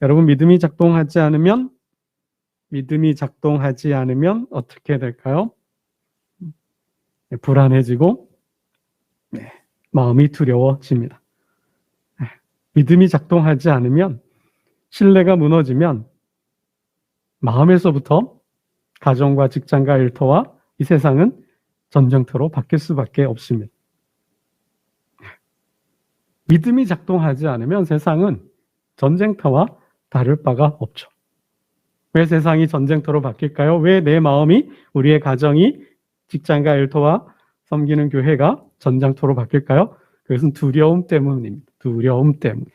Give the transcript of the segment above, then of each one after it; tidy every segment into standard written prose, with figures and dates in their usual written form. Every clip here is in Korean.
여러분, 믿음이 작동하지 않으면 어떻게 될까요? 불안해지고 마음이 두려워집니다. 믿음이 작동하지 않으면, 신뢰가 무너지면 마음에서부터 가정과 직장과 일터와 이 세상은 전쟁터로 바뀔 수밖에 없습니다. 믿음이 작동하지 않으면 세상은 전쟁터와 다를 바가 없죠. 왜 세상이 전쟁터로 바뀔까요? 왜 내 마음이, 우리의 가정이, 직장과 일터와 섬기는 교회가 전쟁터로 바뀔까요? 그것은 두려움 때문입니다. 두려움 때문에.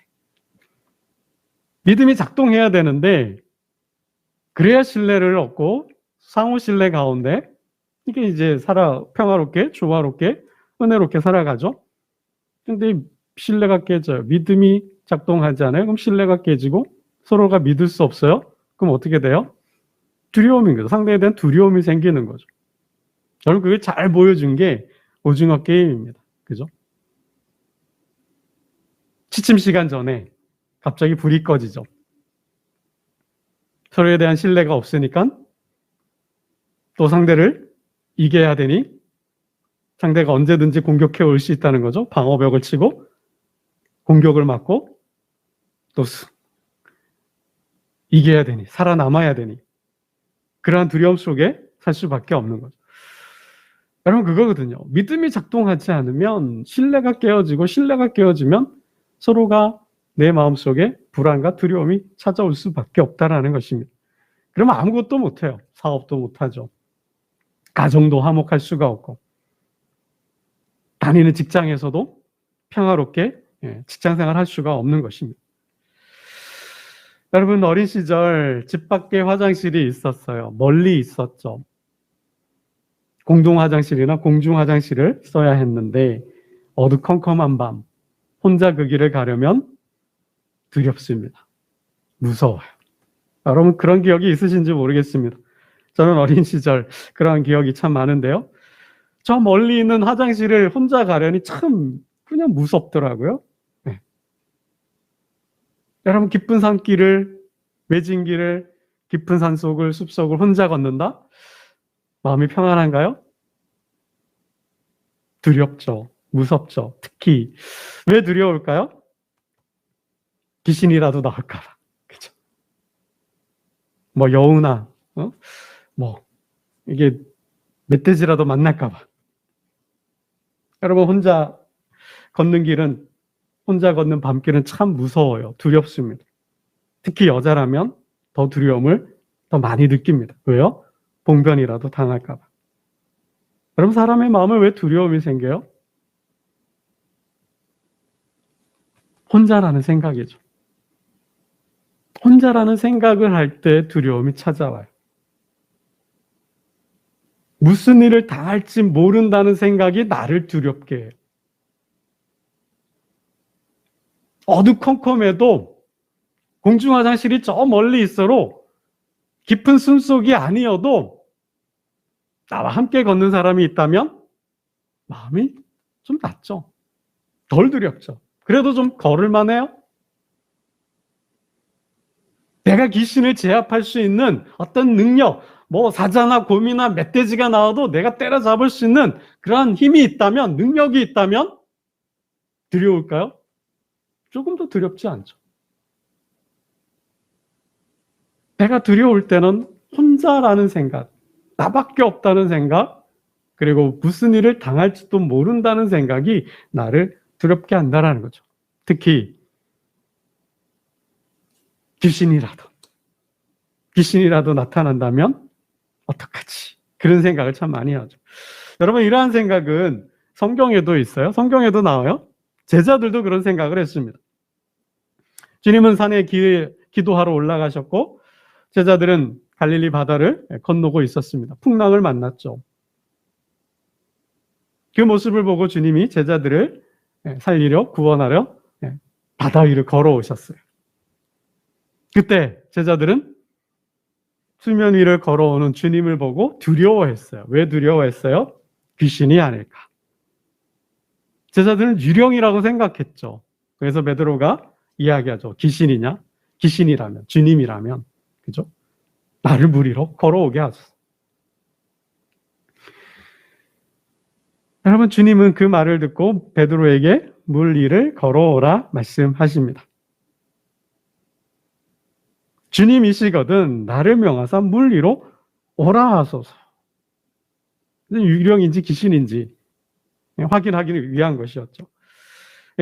믿음이 작동해야 되는데, 그래야 신뢰를 얻고 상호 신뢰 가운데 이게 이제 평화롭게, 조화롭게, 은혜롭게 살아가죠. 근데 신뢰가 깨져요. 믿음이 작동하지 않아요. 그럼 신뢰가 깨지고 서로가 믿을 수 없어요. 그럼 어떻게 돼요? 두려움인 거죠. 상대에 대한 두려움이 생기는 거죠. 여러분, 그게 잘 보여준 게 오징어 게임입니다. 그죠? 취침 시간 전에 갑자기 불이 꺼지죠. 서로에 대한 신뢰가 없으니까 또 상대를 이겨야 되니 상대가 언제든지 공격해 올 수 있다는 거죠. 방어벽을 치고 공격을 막고 또 이겨야 되니, 살아남아야 되니, 그러한 두려움 속에 살 수밖에 없는 거죠. 여러분, 그거거든요. 믿음이 작동하지 않으면 신뢰가 깨어지고, 신뢰가 깨어지면 서로가 내 마음속에 불안과 두려움이 찾아올 수밖에 없다라는 것입니다. 그러면 아무것도 못해요. 사업도 못하죠. 가정도 화목할 수가 없고, 다니는 직장에서도 평화롭게 직장생활 할 수가 없는 것입니다. 여러분, 어린 시절 집 밖에 화장실이 있었어요. 멀리 있었죠. 공동 화장실이나 공중 화장실을 써야 했는데 어두컴컴한 밤 혼자 그 길을 가려면 두렵습니다. 무서워요. 여러분, 그런 기억이 있으신지 모르겠습니다. 저는 어린 시절 그런 기억이 참 많은데요. 저 멀리 있는 화장실을 혼자 가려니 참 그냥 무섭더라고요. 네. 여러분, 깊은 산길을, 외진 길을, 깊은 산속을, 숲속을 혼자 걷는다? 마음이 평안한가요? 두렵죠. 무섭죠. 특히 왜 두려울까요? 귀신이라도 나올까 봐. 그죠? 여우나 이게 멧돼지라도 만날까 봐. 여러분, 혼자 걷는 밤길은 참 무서워요. 두렵습니다. 특히 여자라면 더 두려움을 더 많이 느낍니다. 왜요? 봉변이라도 당할까 봐. 여러분, 사람의 마음에 왜 두려움이 생겨요? 혼자라는 생각이죠. 혼자라는 생각을 할 때 두려움이 찾아와요. 무슨 일을 당할지 모른다는 생각이 나를 두렵게 해요. 어두컴컴해도 공중 화장실이 저 멀리 있어도 깊은 숨속이 아니어도 나와 함께 걷는 사람이 있다면 마음이 좀 낫죠. 덜 두렵죠. 그래도 좀 걸을만 해요. 내가 귀신을 제압할 수 있는 어떤 능력, 사자나 곰이나 멧돼지가 나와도 내가 때려잡을 수 있는 그러한 힘이 있다면, 능력이 있다면 두려울까요? 조금 더 두렵지 않죠. 내가 두려울 때는 혼자라는 생각, 나밖에 없다는 생각, 그리고 무슨 일을 당할지도 모른다는 생각이 나를 두렵게 한다는 거죠. 특히 귀신이라도 나타난다면 어떡하지? 그런 생각을 참 많이 하죠. 여러분, 이러한 생각은 성경에도 있어요. 성경에도 나와요. 제자들도 그런 생각을 했습니다. 주님은 산에 기도하러 올라가셨고 제자들은 갈릴리 바다를 건너고 있었습니다. 풍랑을 만났죠. 그 모습을 보고 주님이 제자들을 살리려, 구원하려 바다 위를 걸어오셨어요. 그때 제자들은 수면 위를 걸어오는 주님을 보고 두려워했어요. 왜 두려워했어요? 귀신이 아닐까. 제자들은 유령이라고 생각했죠. 그래서 베드로가 이야기하죠. 귀신이냐? 귀신이라면, 주님이라면, 그죠? 나를 물 위로 걸어오게 하소서. 여러분, 주님은 그 말을 듣고 베드로에게 물 위를 걸어오라 말씀하십니다. 주님이시거든 나를 명하사 물 위로 오라 하소서. 유령인지 귀신인지 확인하기 위한 것이었죠.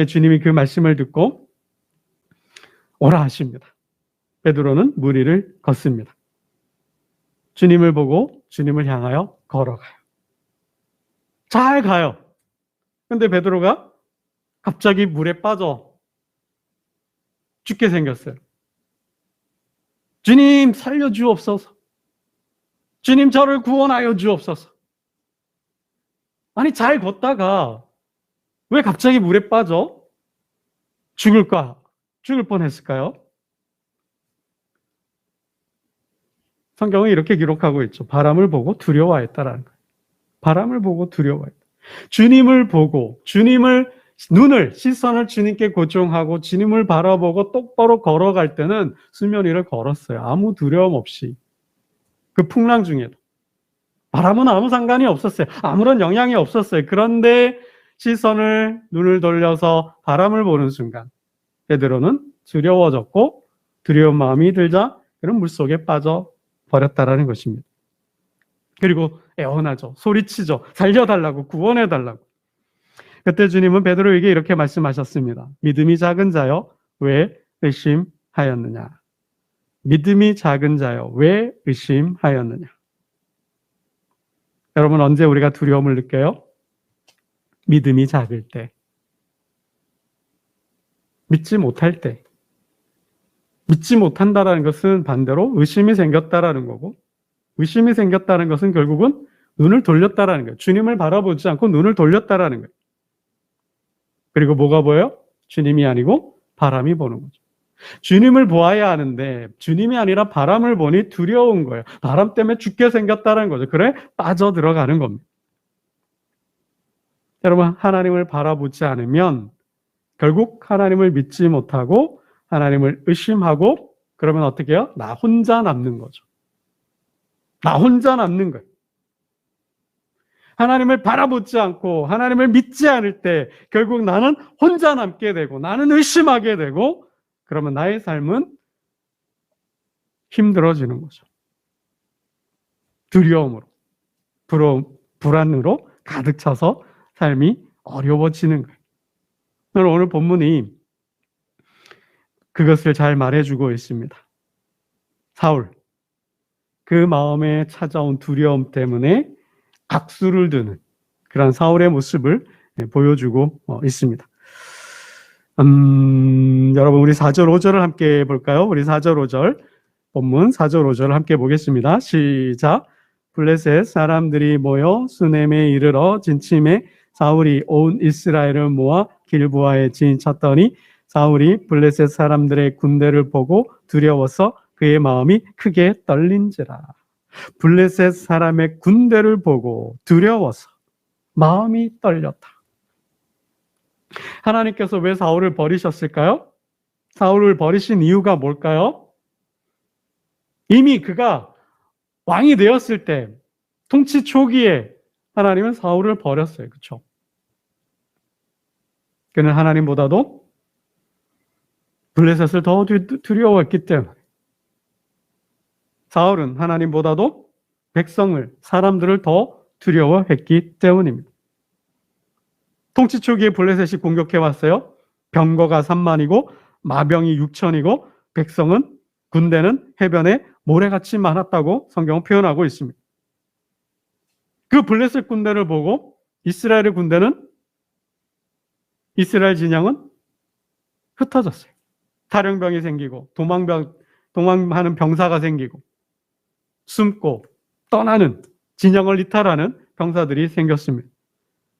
주님이 그 말씀을 듣고 오라 하십니다. 베드로는 물 위를 걷습니다. 주님을 보고 주님을 향하여 걸어가요. 잘 가요. 근데 베드로가 갑자기 물에 빠져 죽게 생겼어요. 주님 살려주옵소서. 주님 저를 구원하여 주옵소서. 아니 잘 걷다가 왜 갑자기 물에 빠져? 죽을 뻔했을까요? 성경은 이렇게 기록하고 있죠. 바람을 보고 두려워했다라는 거예요. 바람을 보고 두려워했다. 주님을 보고 눈을 시선을 주님께 고정하고 주님을 바라보고 똑바로 걸어갈 때는 수면 위를 걸었어요. 아무 두려움 없이. 그 풍랑 중에도. 바람은 아무 상관이 없었어요. 아무런 영향이 없었어요. 그런데 눈을 돌려서 바람을 보는 순간 베드로는 두려워졌고 두려운 마음이 들자 그런 물속에 빠져 버렸다라는 것입니다. 그리고 애원하죠. 소리치죠. 살려달라고, 구원해달라고. 그때 주님은 베드로에게 이렇게 말씀하셨습니다. 믿음이 작은 자여 왜 의심하였느냐. 믿음이 작은 자여 왜 의심하였느냐. 여러분 언제 우리가 두려움을 느껴요? 믿음이 작을 때. 믿지 못할 때. 믿지 못한다라는 것은 반대로 의심이 생겼다라는 거고, 의심이 생겼다는 것은 결국은 눈을 돌렸다라는 거예요. 주님을 바라보지 않고 눈을 돌렸다라는 거예요. 그리고 뭐가 보여요? 주님이 아니고 바람이 보는 거죠. 주님을 보아야 하는데 주님이 아니라 바람을 보니 두려운 거예요. 바람 때문에 죽게 생겼다는 거죠. 그래 빠져 들어가는 겁니다. 여러분 하나님을 바라보지 않으면 결국 하나님을 믿지 못하고 하나님을 의심하고 그러면 어떻게 해요? 나 혼자 남는 거죠. 나 혼자 남는 거예요. 하나님을 바라보지 않고 하나님을 믿지 않을 때 결국 나는 혼자 남게 되고 나는 의심하게 되고 그러면 나의 삶은 힘들어지는 거죠. 두려움으로, 불안으로 가득 차서 삶이 어려워지는 거예요. 오늘 본문이 그것을 잘 말해주고 있습니다. 사울, 그 마음에 찾아온 두려움 때문에 악수를 드는 그런 사울의 모습을 보여주고 있습니다. 여러분 우리 4절 5절을 함께 볼까요? 우리 4절 5절 본문 4절 5절을 함께 보겠습니다. 시작. 블레셋 사람들이 모여 수넴에 이르러 진침에 사울이 온 이스라엘을 모아 길보아에 진쳤더니 사울이 블레셋 사람들의 군대를 보고 두려워서 그의 마음이 크게 떨린지라. 블레셋 사람의 군대를 보고 두려워서 마음이 떨렸다. 하나님께서 왜 사울을 버리셨을까요? 사울을 버리신 이유가 뭘까요? 이미 그가 왕이 되었을 때 통치 초기에 하나님은 사울을 버렸어요. 그렇죠? 그는 하나님보다도 블레셋을 더 두려워했기 때문에 사울은 하나님보다도 백성을, 사람들을 더 두려워했기 때문입니다. 통치 초기에 블레셋이 공격해왔어요. 병거가 3만이고 마병이 6천이고 백성은 군대는 해변에 모래같이 많았다고 성경은 표현하고 있습니다. 그 블레셋 군대를 보고 이스라엘의 군대는 이스라엘 진영은 흩어졌어요. 탈영병이 생기고 도망하는 병사가 생기고 숨고 떠나는 진영을 이탈하는 병사들이 생겼습니다.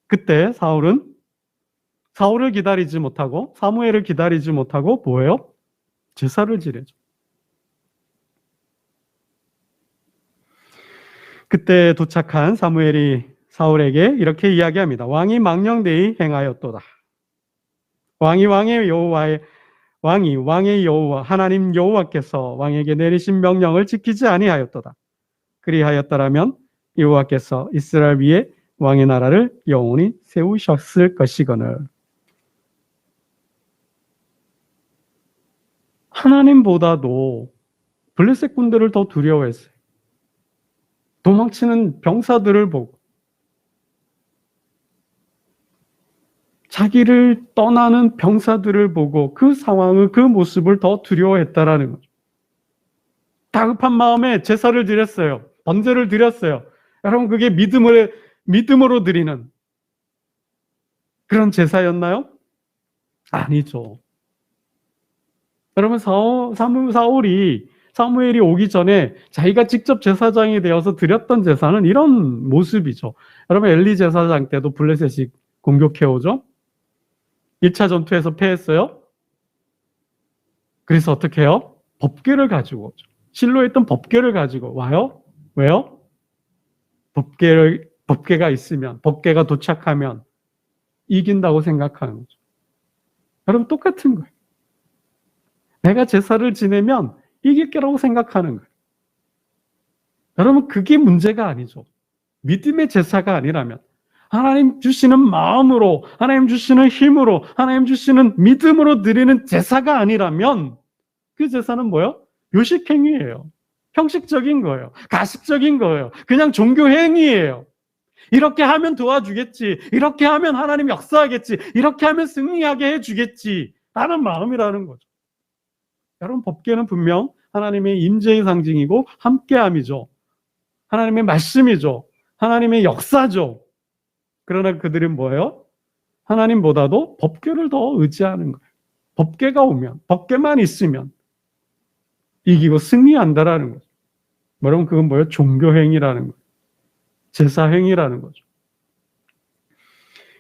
그때 사울을 기다리지 못하고 사무엘을 기다리지 못하고 뭐예요? 제사를 지내죠. 그때 도착한 사무엘이 사울에게 이렇게 이야기합니다. 왕이 망령되이 행하였도다. 왕이 왕의 여호와의 왕의 여호와 하나님 여호와께서 왕에게 내리신 명령을 지키지 아니하였도다. 그리하였더라면 여호와께서 이스라엘 위에 왕의 나라를 영원히 세우셨을 것이거늘. 하나님보다도 블레셋 군대를 더 두려워했어요. 도망치는 병사들을 보고 자기를 떠나는 병사들을 보고 그 상황을, 그 모습을 더 두려워했다라는 거죠. 다급한 마음에 제사를 드렸어요. 번제를 드렸어요. 여러분, 그게 믿음으로 드리는 그런 제사였나요? 아니죠. 여러분, 사무엘이 오기 전에 자기가 직접 제사장이 되어서 드렸던 제사는 이런 모습이죠. 여러분, 엘리 제사장 때도 블레셋이 공격해오죠. 1차 전투에서 패했어요. 그래서 어떻게 해요? 법궤를 가지고 오죠. 실로에 있던 법궤를 가지고 와요. 왜요? 법궤가 있으면, 법궤가 도착하면 이긴다고 생각하는 거죠. 여러분, 똑같은 거예요. 내가 제사를 지내면 이길 거라고 생각하는 거예요. 여러분, 그게 문제가 아니죠. 믿음의 제사가 아니라면, 하나님 주시는 마음으로, 하나님 주시는 힘으로, 하나님 주시는 믿음으로 드리는 제사가 아니라면 그 제사는 뭐예요? 요식행위예요. 형식적인 거예요. 가식적인 거예요. 그냥 종교 행위예요. 이렇게 하면 도와주겠지. 이렇게 하면 하나님 역사하겠지. 이렇게 하면 승리하게 해주겠지. 라는 마음이라는 거죠. 여러분, 법궤는 분명 하나님의 임재의 상징이고 함께함이죠. 하나님의 말씀이죠. 하나님의 역사죠. 그러나 그들은 뭐예요? 하나님보다도 법궤를 더 의지하는 거예요. 법궤가 오면, 법궤만 있으면 이기고 승리한다라는 거죠. 여러분, 그건 뭐예요? 종교행위라는 거예요. 제사행위라는 거죠.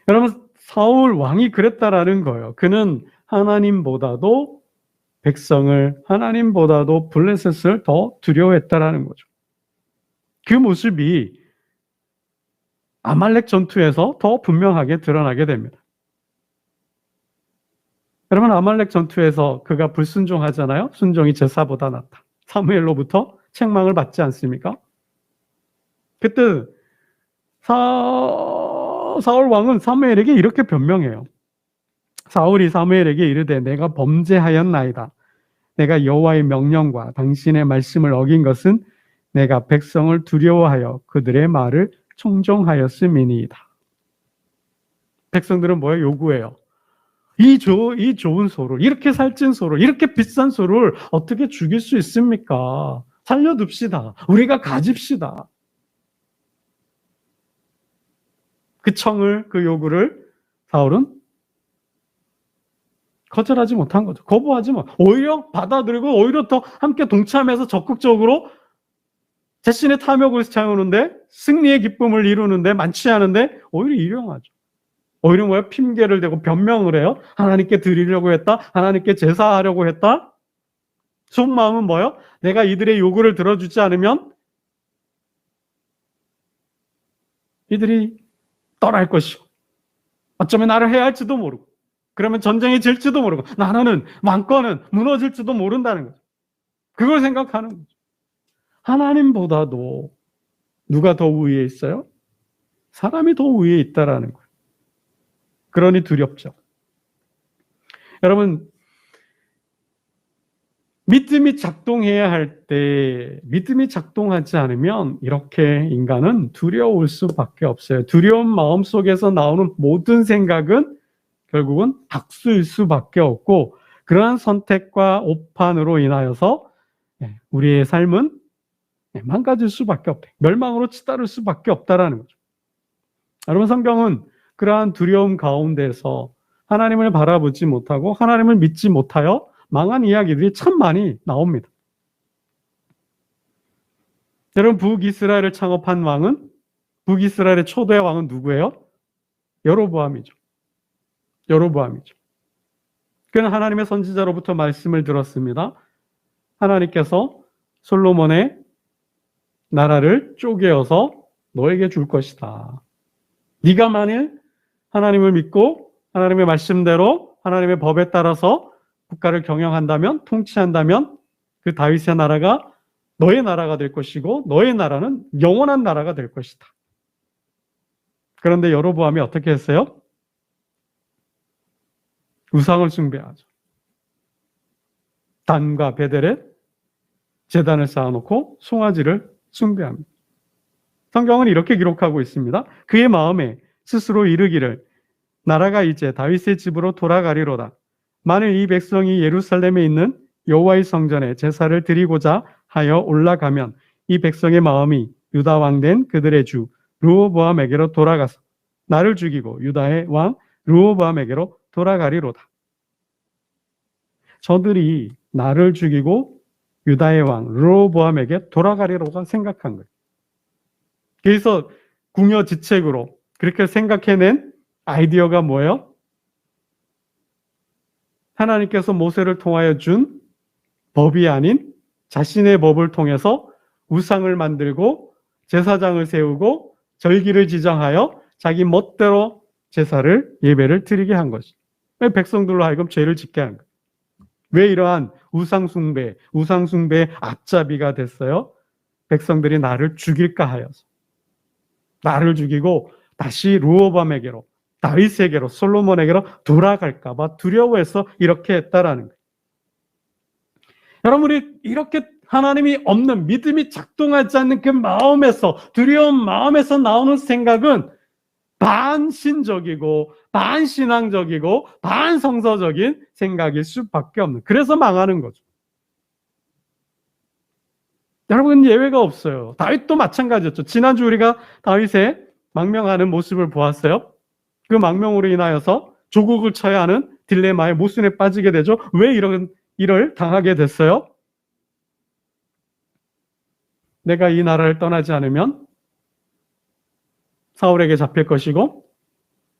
여러분, 사울 왕이 그랬다라는 거예요. 그는 하나님보다도 백성을, 하나님보다도 블레셋을 더 두려워했다라는 거죠. 그 모습이 아말렉 전투에서 더 분명하게 드러나게 됩니다. 여러분, 아말렉 전투에서 그가 불순종하잖아요. 순종이 제사보다 낫다. 사무엘로부터 책망을 받지 않습니까? 그때 사울 왕은 사무엘에게 이렇게 변명해요. 사울이 사무엘에게 이르되 내가 범죄하였나이다. 내가 여호와의 명령과 당신의 말씀을 어긴 것은 내가 백성을 두려워하여 그들의 말을 청종하였음이니이다. 백성들은 뭐예요? 요구해요. 이 좋은 소를, 이렇게 살찐 소를, 이렇게 비싼 소를 어떻게 죽일 수 있습니까? 살려둡시다. 우리가 가집시다. 그 청을, 그 요구를 사울은 거절하지 못한 거죠. 거부하지 못. 오히려 받아들이고 오히려 더 함께 동참해서 적극적으로 자신의 탐욕을 채우는데, 승리의 기쁨을 이루는데, 만취하는데 오히려 일용하죠. 오히려 뭐야? 핑계를 대고 변명을 해요. 하나님께 드리려고 했다. 하나님께 제사하려고 했다. 속마음은 뭐예요? 내가 이들의 요구를 들어주지 않으면 이들이 떠날 것이고 어쩌면 나를 해할지도 모르고 그러면 전쟁이 질지도 모르고 나라는 왕권은 무너질지도 모른다는 거죠. 그걸 생각하는 거죠. 하나님보다도 누가 더 위에 있어요? 사람이 더 위에 있다라는 거예요. 그러니 두렵죠. 여러분, 믿음이 작동해야 할 때 믿음이 작동하지 않으면 이렇게 인간은 두려울 수밖에 없어요. 두려운 마음 속에서 나오는 모든 생각은 결국은 악수일 수밖에 없고 그러한 선택과 오판으로 인하여서 우리의 삶은 망가질 수밖에 없다. 멸망으로 치달을 수밖에 없다라는 거죠. 여러분, 성경은 그러한 두려움 가운데서 하나님을 바라보지 못하고 하나님을 믿지 못하여 망한 이야기들이 참 많이 나옵니다. 여러분, 북이스라엘을 창업한 왕은, 북이스라엘의 초대 왕은 누구예요? 여로보암이죠. 여로보암이죠. 그는 하나님의 선지자로부터 말씀을 들었습니다. 하나님께서 솔로몬의 나라를 쪼개어서 너에게 줄 것이다. 네가 만일 하나님을 믿고 하나님의 말씀대로 하나님의 법에 따라서 국가를 경영한다면, 통치한다면 그 다윗의 나라가 너의 나라가 될 것이고 너의 나라는 영원한 나라가 될 것이다. 그런데 여로보암이 어떻게 했어요? 우상을 숭배하죠. 단과 베델에 제단을 쌓아놓고 송아지를 숭배합니다. 성경은 이렇게 기록하고 있습니다. 그의 마음에 스스로 이르기를 나라가 이제 다윗의 집으로 돌아가리로다. 만일 이 백성이 예루살렘에 있는 여호와의 성전에 제사를 드리고자 하여 올라가면 이 백성의 마음이 유다 왕 된 그들의 주 르호보암에게로 돌아가서 나를 죽이고 유다의 왕 르호보암에게로 돌아가리로다. 저들이 나를 죽이고 유다의 왕 르호보암에게 돌아가리로가 생각한 거예요. 그래서 궁여지책으로 그렇게 생각해낸 아이디어가 뭐예요? 하나님께서 모세를 통하여 준 법이 아닌 자신의 법을 통해서 우상을 만들고 제사장을 세우고 절기를 지정하여 자기 멋대로 제사를 예배를 드리게 한 것이. 왜 백성들로 하여금 죄를 짓게 한 거예요? 왜 이러한 우상숭배의 앞잡이가 됐어요? 백성들이 나를 죽일까 하여서. 나를 죽이고 다시 르호보암에게로, 다윗에게로, 솔로몬에게로 돌아갈까 봐 두려워해서 이렇게 했다라는 거예요. 여러분이 이렇게 하나님이 없는, 믿음이 작동하지 않는 그 마음에서, 두려운 마음에서 나오는 생각은 반신적이고 반신앙적이고 반성서적인 생각일 수밖에 없는, 그래서 망하는 거죠. 여러분 예외가 없어요. 다윗도 마찬가지였죠. 지난주 우리가 다윗의 망명하는 모습을 보았어요. 그 망명으로 인하여서 조국을 쳐야 하는 딜레마에 모순에 빠지게 되죠. 왜 이런 일을 당하게 됐어요? 내가 이 나라를 떠나지 않으면 사울에게 잡힐 것이고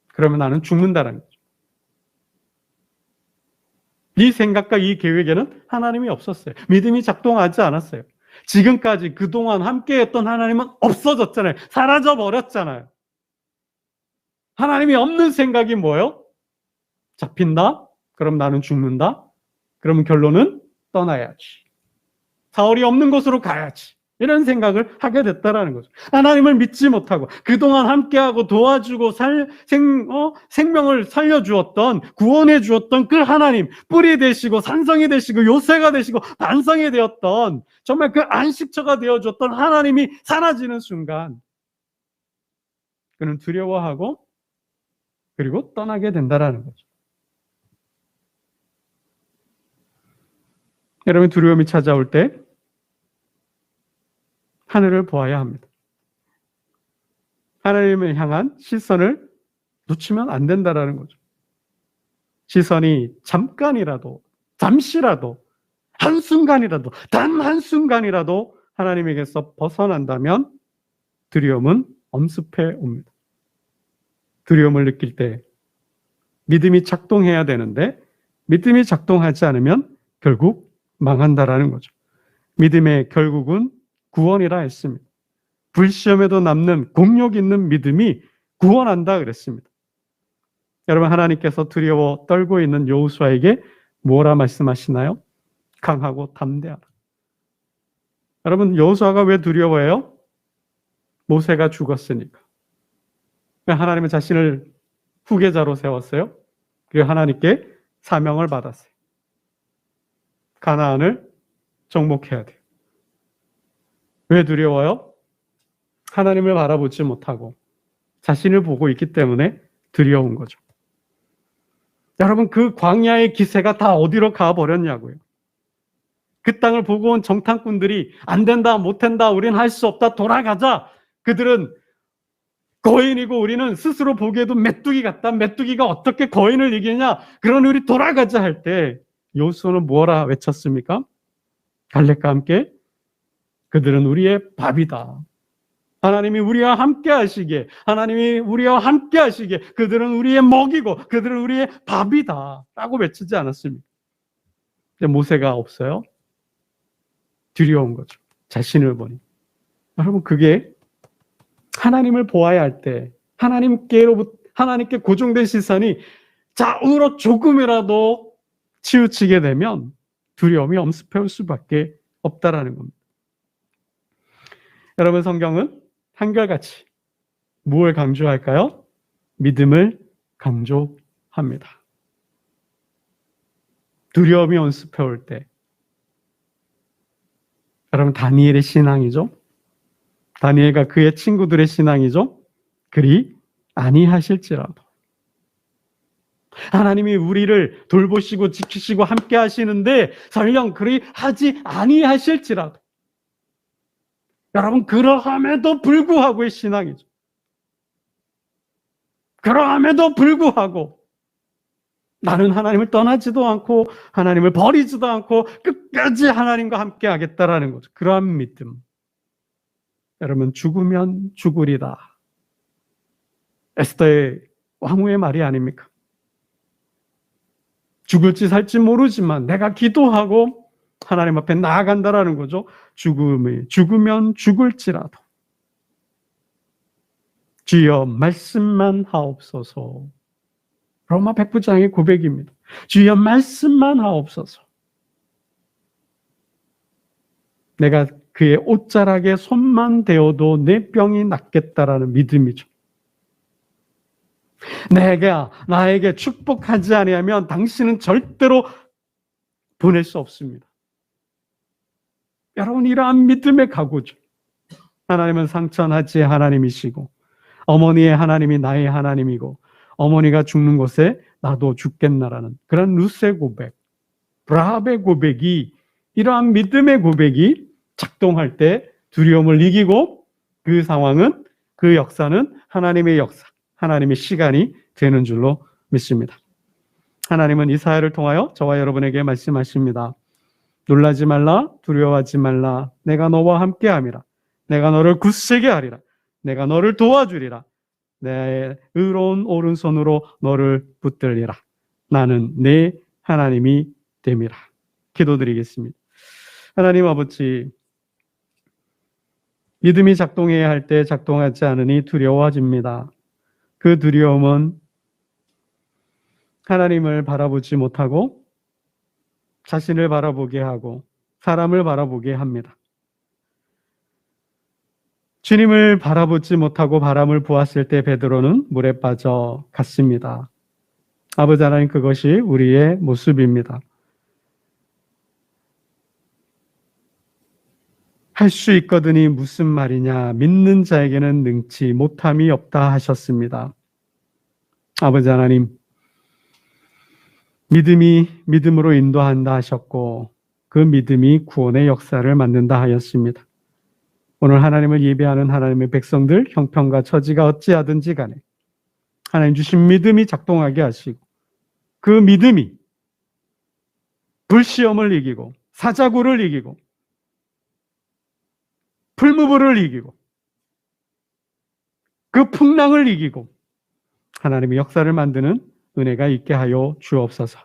그러면 나는 죽는다는 거죠. 이 생각과 이 계획에는 하나님이 없었어요. 믿음이 작동하지 않았어요. 지금까지 그동안 함께했던 하나님은 없어졌잖아요. 사라져버렸잖아요. 하나님이 없는 생각이 뭐예요? 잡힌다? 그럼 나는 죽는다? 그러면 결론은 떠나야지. 사울이 없는 곳으로 가야지. 이런 생각을 하게 됐다라는 거죠. 하나님을 믿지 못하고 그동안 함께하고 도와주고 생명을 살려주었던, 구원해 주었던 그 하나님, 뿌리 되시고 산성이 되시고 요새가 되시고 반성이 되었던, 정말 그 안식처가 되어줬던 하나님이 사라지는 순간 그는 두려워하고 그리고 떠나게 된다라는 거죠. 여러분 두려움이 찾아올 때 하늘을 보아야 합니다. 하나님을 향한 시선을 놓치면 안 된다라는 거죠. 시선이 잠깐이라도, 잠시라도, 한순간이라도, 단 한순간이라도 하나님에게서 벗어난다면 두려움은 엄습해 옵니다. 두려움을 느낄 때 믿음이 작동해야 되는데 믿음이 작동하지 않으면 결국 망한다라는 거죠. 믿음의 결국은 구원이라 했습니다. 불시험에도 남는 공력 있는 믿음이 구원한다 그랬습니다. 여러분 하나님께서 두려워 떨고 있는 여호수아에게 뭐라 말씀하시나요? 강하고 담대하라. 여러분 여호수아가 왜 두려워해요? 모세가 죽었으니까. 왜 하나님은 자신을 후계자로 세웠어요? 그리고 하나님께 사명을 받았어요. 가나안을 정복해야 돼요. 왜 두려워요? 하나님을 바라보지 못하고 자신을 보고 있기 때문에 두려운 거죠. 여러분 그 광야의 기세가 다 어디로 가버렸냐고요. 그 땅을 보고 온 정탐꾼들이 안 된다, 못 한다, 우린 할 수 없다, 돌아가자. 그들은 거인이고 우리는 스스로 보기에도 메뚜기 같다. 메뚜기가 어떻게 거인을 이기냐. 그러니 우리 돌아가자 할 때 여호수아는 뭐라 외쳤습니까? 갈렙과 함께 그들은 우리의 밥이다. 하나님이 우리와 함께 하시기에, 하나님이 우리와 함께 하시기에 그들은 우리의 먹이고 그들은 우리의 밥이다 라고 외치지 않았습니까? 근데 모세가 없어요. 두려운 거죠. 자신을 보니. 여러분 그게 하나님을 보아야 할 때 하나님께 고정된 시선이 좌우로 조금이라도 치우치게 되면 두려움이 엄습해 올 수밖에 없다라는 겁니다. 여러분, 성경은 한결같이 무엇을 강조할까요? 믿음을 강조합니다. 두려움이 엄습해 올 때, 여러분, 다니엘의 신앙이죠. 다니엘과 그의 친구들의 신앙이죠. 그리 아니하실지라도 하나님이 우리를 돌보시고 지키시고 함께 하시는데 설령 그리 하지 아니하실지라도 여러분, 그러함에도 불구하고의 신앙이죠. 그러함에도 불구하고 나는 하나님을 떠나지도 않고 하나님을 버리지도 않고 끝까지 하나님과 함께 하겠다라는 거죠. 그러한 믿음. 여러분, 죽으면 죽으리다. 에스더의 왕후의 말이 아닙니까? 죽을지 살지 모르지만 내가 기도하고 하나님 앞에 나아간다라는 거죠. 죽으면 죽을지라도 주여 말씀만 하옵소서. 로마 백부장의 고백입니다. 주여 말씀만 하옵소서. 내가 그의 옷자락에 손만 대어도 내 병이 낫겠다라는 믿음이죠. 내가 나에게 축복하지 아니하면 당신은 절대로 보낼 수 없습니다. 여러분, 이러한 믿음의 각오죠. 하나님은 상천하지의 하나님이시고 어머니의 하나님이 나의 하나님이고 어머니가 죽는 곳에 나도 죽겠나라는 그런 룻의 고백, 라합의 고백이, 이러한 믿음의 고백이 작동할 때 두려움을 이기고 그 상황은, 그 역사는 하나님의 역사, 하나님의 시간이 되는 줄로 믿습니다. 하나님은 이사야를 통하여 저와 여러분에게 말씀하십니다. 놀라지 말라, 두려워하지 말라. 내가 너와 함께함이라. 내가 너를 굳세게 하리라. 내가 너를 도와주리라. 내 의로운 오른손으로 너를 붙들리라. 나는 내 하나님이 됨이라. 기도드리겠습니다. 하나님 아버지, 믿음이 작동해야 할 때 작동하지 않으니 두려워집니다. 그 두려움은 하나님을 바라보지 못하고 자신을 바라보게 하고 사람을 바라보게 합니다. 주님을 바라보지 못하고 바람을 보았을 때 베드로는 물에 빠져 갔습니다. 아버지 하나님, 그것이 우리의 모습입니다. 할 수 있거든이 무슨 말이냐, 믿는 자에게는 능치 못함이 없다 하셨습니다. 아버지 하나님, 믿음이 믿음으로 인도한다 하셨고 그 믿음이 구원의 역사를 만든다 하였습니다. 오늘 하나님을 예배하는 하나님의 백성들, 형편과 처지가 어찌하든지 간에 하나님 주신 믿음이 작동하게 하시고 그 믿음이 불시험을 이기고 사자구를 이기고 풀무불을 이기고 그 풍랑을 이기고 하나님의 역사를 만드는 은혜가 있게 하여 주옵소서.